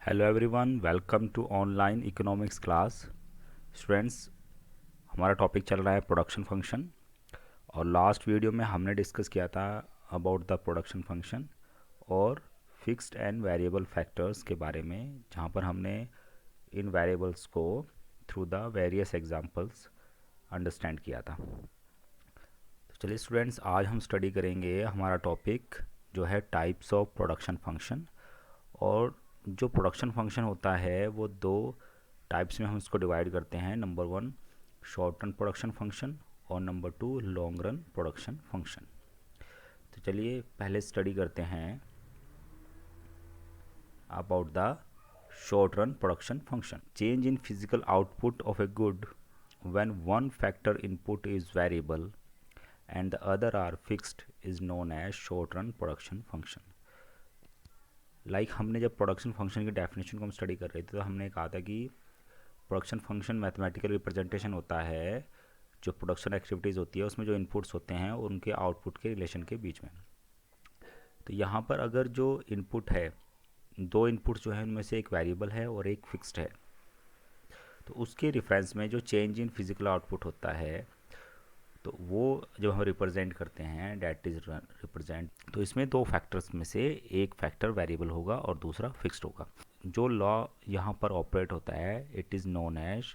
Hello everyone, welcome to online economics class. Students, हमारा topic चल रहा है प्रोडक्शन फंक्शन। और लास्ट वीडियो में हमने डिस्कस किया था अबाउट द प्रोडक्शन फंक्शन और फिक्स्ड एंड वेरिएबल फैक्टर्स के बारे में, जहाँ पर हमने इन वेरिएबल्स को through the various examples understand किया था। तो चलिए स्टूडेंट्स, आज हम स्टडी करेंगे हमारा टॉपिक जो है टाइप्स ऑफ प्रोडक्शन फंक्शन। और जो प्रोडक्शन फंक्शन होता है वो दो टाइप्स में हम इसको डिवाइड करते हैं। Number one short run production function और number two long run production function. तो चलिए पहले स्टडी करते हैं about the short run production function. Change in physical output of a good when one factor input is variable and the other are fixed is known as short run production function. हमने जब production function की definition को हम study कर रहे थे तो हमने कहा था कि प्रोडक्शन फंक्शन मैथमेटिकल रिप्रेजेंटेशन होता है। जो प्रोडक्शन एक्टिविटीज़ होती है उसमें जो इनपुट्स होते हैं और उनके आउटपुट के रिलेशन के बीच में। तो यहाँ पर अगर जो इनपुट है, दो इनपुट्स जो है उनमें से एक वेरिएबल है और एक फिक्स्ड है, तो उसके रेफरेंस में जो चेंज इन फिजिकल आउटपुट होता है तो वो जब हम रिप्रेजेंट करते हैं डैट इज रिप्रेजेंट, तो इसमें दो फैक्टर्स में से एक फैक्टर वेरिएबल होगा और दूसरा फिक्स्ड होगा। जो लॉ यहाँ पर ऑपरेट होता है it is known as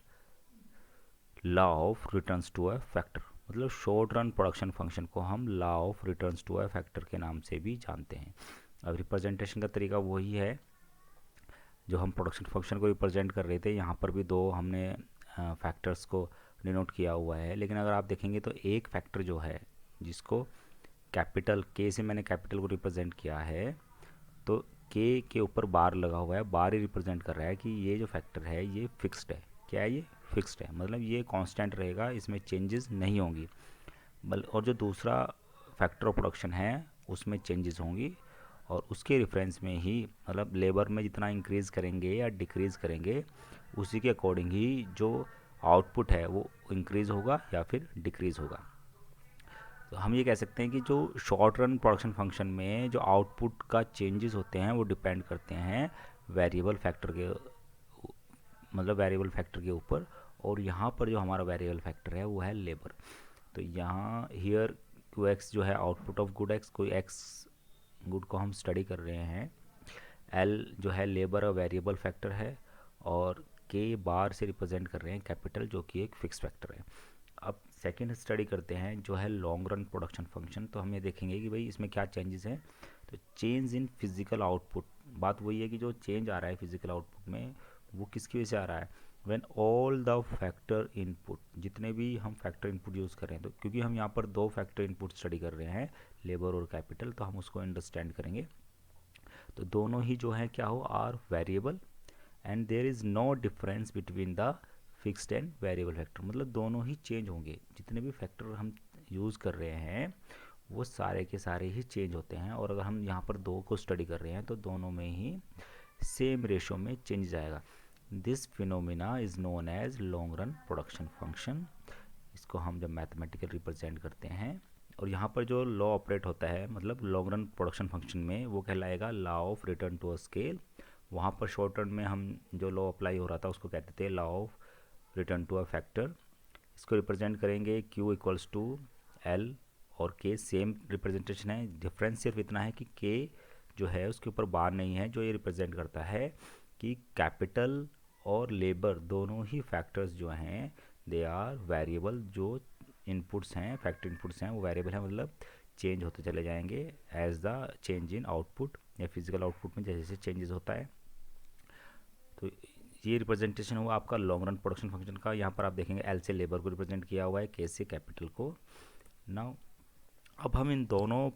law of returns to a factor. मतलब शॉर्ट रन प्रोडक्शन फंक्शन को हम law of returns to a factor के नाम से भी जानते हैं। अब रिप्रेजेंटेशन का तरीका वही है जो हम प्रोडक्शन फंक्शन को रिप्रेजेंट कर रहे थे। यहाँ पर भी दो हमने फैक्टर्स को डिनोट किया हुआ है, लेकिन अगर आप देखेंगे तो एक फैक्टर जो है जिसको कैपिटल के से मैंने कैपिटल को रिप्रेजेंट किया है, तो के ऊपर बार लगा हुआ है। बार ही रिप्रेजेंट कर रहा है कि ये जो फैक्टर है ये फिक्स्ड है। क्या है? ये फिक्स्ड है, मतलब ये कांस्टेंट रहेगा, इसमें चेंजेस नहीं होंगी। और जो दूसरा फैक्टर ऑफ प्रोडक्शन है उसमें चेंजेस होंगी और उसके रेफरेंस में ही, मतलब लेबर में जितना इंक्रीज़ करेंगे या डिक्रीज़ करेंगे उसी के अकॉर्डिंग ही जो आउटपुट है वो इंक्रीज़ होगा या फिर डिक्रीज़ होगा। तो हम ये कह सकते हैं कि जो शॉर्ट रन प्रोडक्शन फंक्शन में जो आउटपुट का चेंजेस होते हैं वो डिपेंड करते हैं वेरिएबल फैक्टर के, मतलब वेरिएबल फैक्टर के ऊपर। और यहाँ पर जो हमारा वेरिएबल फैक्टर है वो है लेबर। तो यहाँ हियर क्यू एक्स जो है आउटपुट ऑफ गुड एक्स, कोई एक्स गुड को हम स्टडी कर रहे हैं। एल जो है लेबर और वेरिएबल फैक्टर है और के बार से रिप्रेजेंट कर रहे हैं कैपिटल जो कि एक फिक्स फैक्टर है। अब सेकेंड स्टडी करते हैं जो है लॉन्ग रन प्रोडक्शन फंक्शन। तो हम ये देखेंगे कि भाई इसमें क्या चेंजेस हैं। तो चेंज इन फिजिकल आउटपुट, बात वही है कि जो चेंज आ रहा है फिजिकल आउटपुट में वो किसकी वजह से आ रहा है। When all the factor input, जितने भी हम फैक्टर इनपुट यूज़ कर रहे हैं, तो क्योंकि हम यहाँ पर दो फैक्टर इनपुट स्टडी कर रहे हैं लेबर और कैपिटल, तो हम उसको अंडरस्टैंड करेंगे। तो दोनों ही जो है क्या हो, are variable and there is no difference between the fixed and variable factor. मतलब दोनों ही चेंज होंगे, जितने भी फैक्टर हम यूज़ कर रहे हैं वो सारे के सारे ही चेंज होते हैं। और अगर हम यहाँ पर दो को स्टडी कर रहे हैं तो दोनों में ही सेम रेशो में चेंज आएगा। This phenomena is known as long run production function. इसको हम जब मैथमेटिकल रिप्रेजेंट करते हैं और यहाँ पर जो लॉ ऑपरेट होता है मतलब लॉन्ग रन प्रोडक्शन फंक्शन में, वो कहलाएगा law of return to a scale. वहाँ पर शॉर्ट रन में हम जो लॉ अप्लाई हो रहा था उसको कहते थे law of return to a factor. इसको रिप्रेजेंट करेंगे Q इक्वल्स टू एल और के सेम रिप्रेजेंटेशन है। डिफरेंस सिर्फ इतना है कि के जो है उसके ऊपर बार नहीं है, जो ये रिप्रेजेंट करता है कि कैपिटल और लेबर दोनों ही फैक्टर्स जो हैं दे आर वेरिएबल। जो इनपुट्स हैं, फैक्टर इनपुट्स हैं, वो वेरिएबल हैं, मतलब चेंज होते चले जाएंगे as the change in output या फिजिकल आउटपुट में जैसे जैसे चेंजेस होता है। तो ये रिप्रेजेंटेशन हुआ आपका लॉन्ग रन प्रोडक्शन फंक्शन का। यहाँ पर आप देखेंगे एल से लेबर को रिप्रेजेंट किया हुआ है, के से कैपिटल को। नाउ अब हम इन दोनों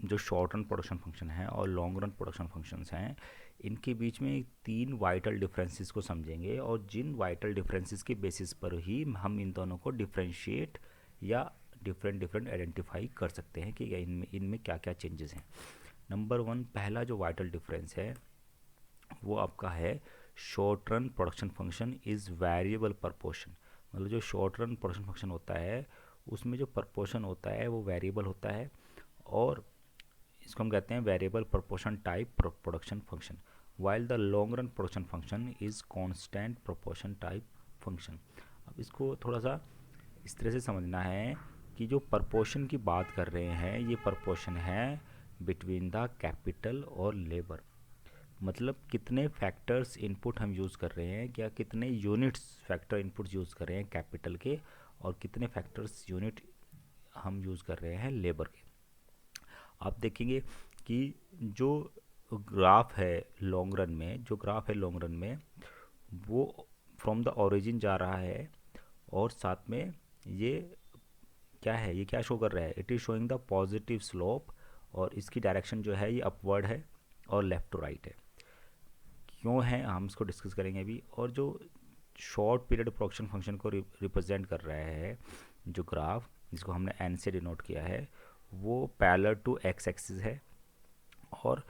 जो शॉर्ट रन प्रोडक्शन फंक्शन है और लॉन्ग रन प्रोडक्शन फंक्शंस हैं इनके बीच में तीन वाइटल डिफरेंसेस को समझेंगे और जिन वाइटल डिफरेंसेस के बेसिस पर ही हम इन दोनों को डिफ्रेंशिएट या डिफरेंट आइडेंटिफाई कर सकते हैं कि इनमें इनमें क्या क्या चेंजेस हैं। नंबर वन, पहला जो वाइटल डिफरेंस है वो आपका है short run production function is variable proportion. मतलब जो शॉर्ट रन प्रोडक्शन फंक्शन होता है उसमें जो प्रपोर्शन होता है वो वेरिएबल होता है और इसको हम कहते हैं variable proportion type production function. While the long run production function is constant proportion type function. अब इसको थोड़ा सा इस तरह से समझना है कि जो प्रपोर्शन की बात कर रहे हैं ये प्रपोर्शन है बिटवीन द कैपिटल और लेबर। मतलब कितने फैक्टर्स इनपुट हम यूज़ कर रहे हैं, क्या कितने यूनिट्स फैक्टर इनपुट यूज़ कर रहे हैं कैपिटल के, और कितने फैक्टर्स यूनिट हम यूज़ कर रहे हैं लेबर के। आप देखेंगे कि जो ग्राफ है लॉन्ग रन में, वो फ्रॉम द ओरिजिन जा रहा है, और साथ में ये क्या है, ये क्या शो कर रहा है, it is showing the positive slope, और इसकी डायरेक्शन जो है ये अपवर्ड है और लेफ़्ट टू राइट है। क्यों है हम इसको डिस्कस करेंगे अभी। और जो शॉर्ट पीरियड प्रोडक्शन फंक्शन को रिप्रेजेंट कर रहा है जो ग्राफ, जिसको हमने एन से डिनोट किया है, वो पैरेलल टू एक्स एक्सिस है। और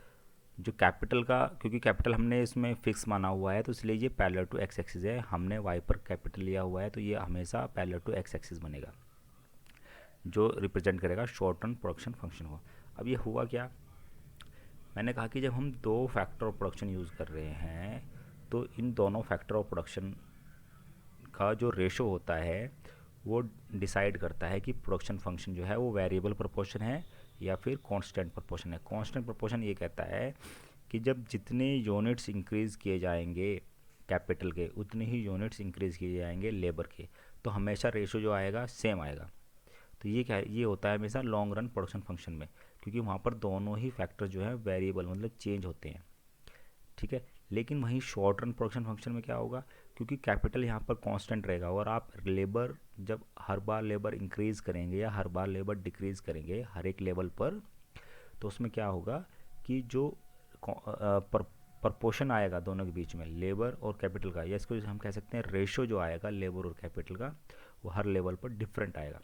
जो कैपिटल का, क्योंकि कैपिटल हमने इसमें फिक्स माना हुआ है तो इसलिए ये पैरेलल टू एक्स एक्सिस है। हमने वाई पर कैपिटल लिया हुआ है तो ये हमेशा पैरेलल टू एक्स एक्सिस बनेगा, जो रिप्रेजेंट करेगा शॉर्ट रन प्रोडक्शन फंक्शन को। अब ये हुआ क्या, मैंने कहा कि जब हम दो फैक्टर ऑफ प्रोडक्शन यूज़ कर रहे हैं तो इन दोनों फैक्टर ऑफ प्रोडक्शन का जो रेशो होता है वो डिसाइड करता है कि प्रोडक्शन फंक्शन जो है वो वेरिएबल प्रोपोर्शन है या फिर कांस्टेंट प्रोपोर्शन है। कांस्टेंट प्रोपोर्शन ये कहता है कि जब जितने यूनिट्स इंक्रीज़ किए जाएंगे कैपिटल के, उतने ही यूनिट्स इंक्रीज़ किए जाएंगे लेबर के, तो हमेशा रेशो जो आएगा सेम आएगा। तो ये क्या है, ये होता है हमेशा लॉन्ग रन प्रोडक्शन फंक्शन में, क्योंकि वहाँ पर दोनों ही फैक्टर जो है वेरिएबल मतलब चेंज होते हैं, ठीक है। लेकिन वहीं शॉर्ट रन प्रोडक्शन फंक्शन में क्या होगा, क्योंकि कैपिटल यहाँ पर कांस्टेंट रहेगा, और आप लेबर जब हर बार लेबर इंक्रीज़ करेंगे या हर बार लेबर डिक्रीज़ करेंगे हर एक लेवल पर, तो उसमें क्या होगा कि जो प्रपोर्शन आएगा दोनों के बीच में लेबर और कैपिटल का, या इसको हम कह सकते हैं रेशो जो आएगा लेबर और कैपिटल का, वो हर लेवल पर डिफरेंट आएगा।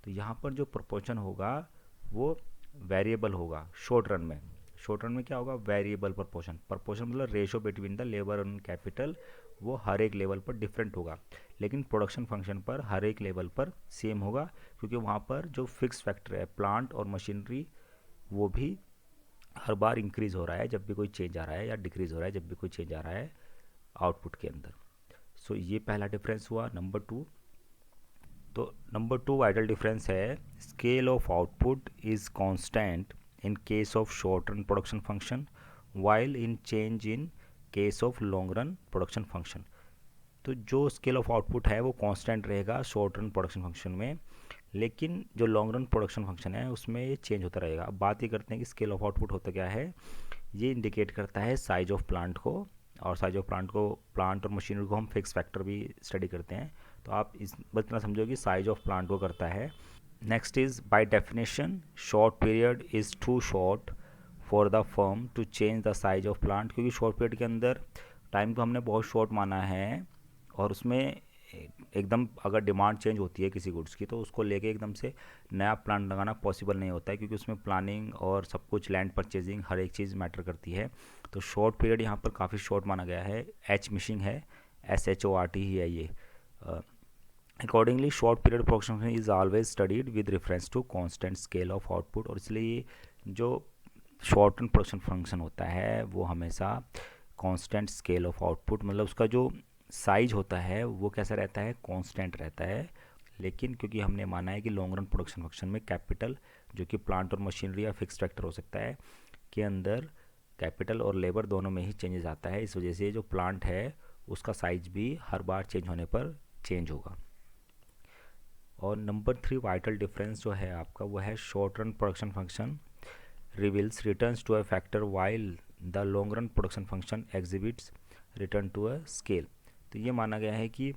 तो यहाँ पर जो प्रपोर्शन होगा वो वेरिएबल होगा शॉर्ट रन में। शॉर्ट रन में क्या होगा, वेरिएबल प्रपोर्शन। प्रपोर्शन मतलब ratio between the labour and capital, वो हर एक लेवल पर डिफरेंट होगा। लेकिन प्रोडक्शन फंक्शन पर हर एक लेवल पर सेम होगा, क्योंकि वहाँ पर जो फिक्स फैक्टर है प्लांट और मशीनरी, वो भी हर बार इंक्रीज़ हो रहा है जब भी कोई चेंज आ रहा है, या डिक्रीज़ हो रहा है जब भी कोई चेंज आ रहा है आउटपुट के अंदर। सो ये पहला डिफरेंस हुआ। नंबर टू, तो नंबर टू वाइटल डिफरेंस है scale of output is constant in case of short run production function while in change in case of long run production function. तो जो स्केल ऑफ आउटपुट है वो constant रहेगा short run production function में, लेकिन जो long run production function है उसमें ये चेंज होता रहेगा। अब बात ये करते हैं कि स्केल ऑफ आउटपुट होता क्या है। ये इंडिकेट करता है साइज ऑफ प्लांट को, और साइज ऑफ प्लांट को, प्लांट और मशीनरी को हम फिक्स फैक्टर भी स्टडी करते हैं, तो आप बस इतना समझो कि साइज ऑफ प्लांट को करता है। Next is by definition short period is too short for the firm to change the size of plant, क्योंकि शॉर्ट पीरियड के अंदर टाइम को हमने बहुत शॉर्ट माना है, और उसमें एकदम अगर डिमांड चेंज होती है किसी गुड्स की तो उसको लेके एकदम से नया प्लांट लगाना पॉसिबल नहीं होता है, क्योंकि उसमें प्लानिंग और सब कुछ, लैंड परचेजिंग, हर एक चीज़ मैटर करती है। तो शॉर्ट पीरियड यहाँ पर काफ़ी शॉर्ट माना गया है। एच मिशिंग है, SHORT ही है ये। Accordingly short period production is always studied with reference to constant scale of output, और इसलिए जो शॉर्ट रन प्रोडक्शन फंक्शन होता है वो हमेशा कांस्टेंट स्केल ऑफ आउटपुट, मतलब उसका जो साइज होता है वो कैसा रहता है, कांस्टेंट रहता है। लेकिन क्योंकि हमने माना है कि लॉन्ग रन प्रोडक्शन फंक्शन में कैपिटल, जो कि प्लांट और मशीनरी या फिक्स फैक्टर हो सकता है, के अंदर कैपिटल और लेबर दोनों में ही चेंजेस आता है, इस वजह से जो प्लांट है उसका साइज भी हर बार चेंज होने पर चेंज होगा। और नंबर थ्री वाइटल डिफरेंस जो है आपका वो है short run production function reveals returns to a factor while the long run production function exhibits return to a scale. तो ये माना गया है कि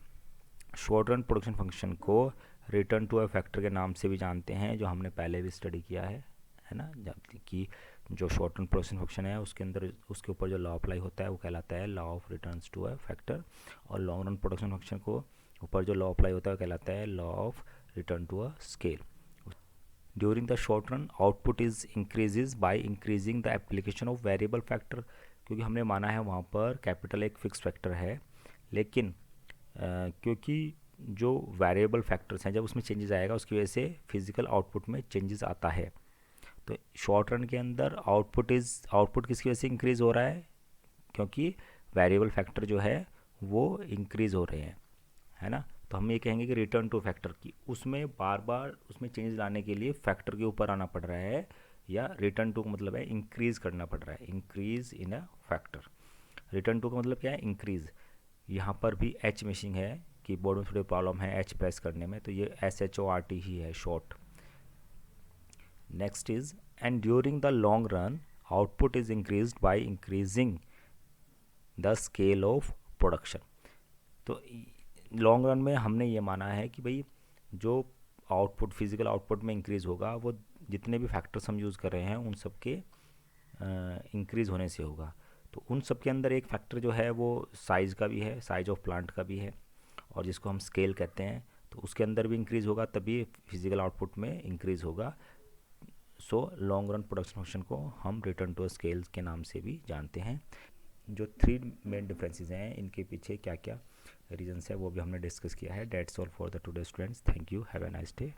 शॉर्ट रन प्रोडक्शन फंक्शन को रिटर्न टू अ फैक्टर के नाम से भी जानते हैं, जो हमने पहले भी स्टडी किया है ना, जब कि जो शॉर्ट रन प्रोडक्शन फंक्शन है उसके अंदर उसके ऊपर जो लॉ अप्लाई होता है वो कहलाता है law of returns to a factor, और लॉन्ग रन प्रोडक्शन फंक्शन को ऊपर जो लॉ अप्लाई होता है वो कहलाता है law of return to a scale. During the short run output is increases by increasing the application of variable factor, क्योंकि हमने माना है वहाँ पर कैपिटल एक फिक्स फैक्टर है, लेकिन क्योंकि जो वेरिएबल फैक्टर्स हैं जब उसमें चेंजेस आएगा उसकी वजह से फिजिकल आउटपुट में चेंजेस आता है। तो शॉर्ट रन के अंदर आउटपुट किसकी वजह से इंक्रीज़ हो रहा है, क्योंकि वेरिएबल फैक्टर जो है वो इंक्रीज़ हो रहे हैं, है ना। तो हम ये कहेंगे कि रिटर्न टू फैक्टर की, उसमें बार बार उसमें चेंज लाने के लिए फैक्टर के ऊपर आना पड़ रहा है, या रिटर्न टू का मतलब है इंक्रीज़ करना पड़ रहा है, increase in a factor. Return to का मतलब क्या है, इंक्रीज़। यहाँ पर भी एच मिसिंग है, कीबोर्ड में थोड़ी प्रॉब्लम है एच प्रेस करने में, तो ये SHORT ही है, short. Next is and during the long run output is increased by increasing the scale of production. तो लॉन्ग रन में हमने ये माना है कि भाई जो आउटपुट, फिजिकल आउटपुट में इंक्रीज़ होगा वो जितने भी फैक्टर्स हम यूज़ कर रहे हैं उन सब के इंक्रीज़ होने से होगा। तो उन सब के अंदर एक फैक्टर जो है वो साइज़ का भी है, साइज ऑफ प्लांट का भी है, और जिसको हम स्केल कहते हैं, तो उसके अंदर भी इंक्रीज़ होगा तभी फिजिकल आउटपुट में इंक्रीज़ होगा। So long run production function को हम रिटर्न टू स्केल के नाम से भी जानते हैं। जो 3 मेन डिफरेंसेस हैं, इनके पीछे क्या क्या रीजंस है वो भी हमने डिस्कस किया है। That's all for the today students, thank you, have a nice day.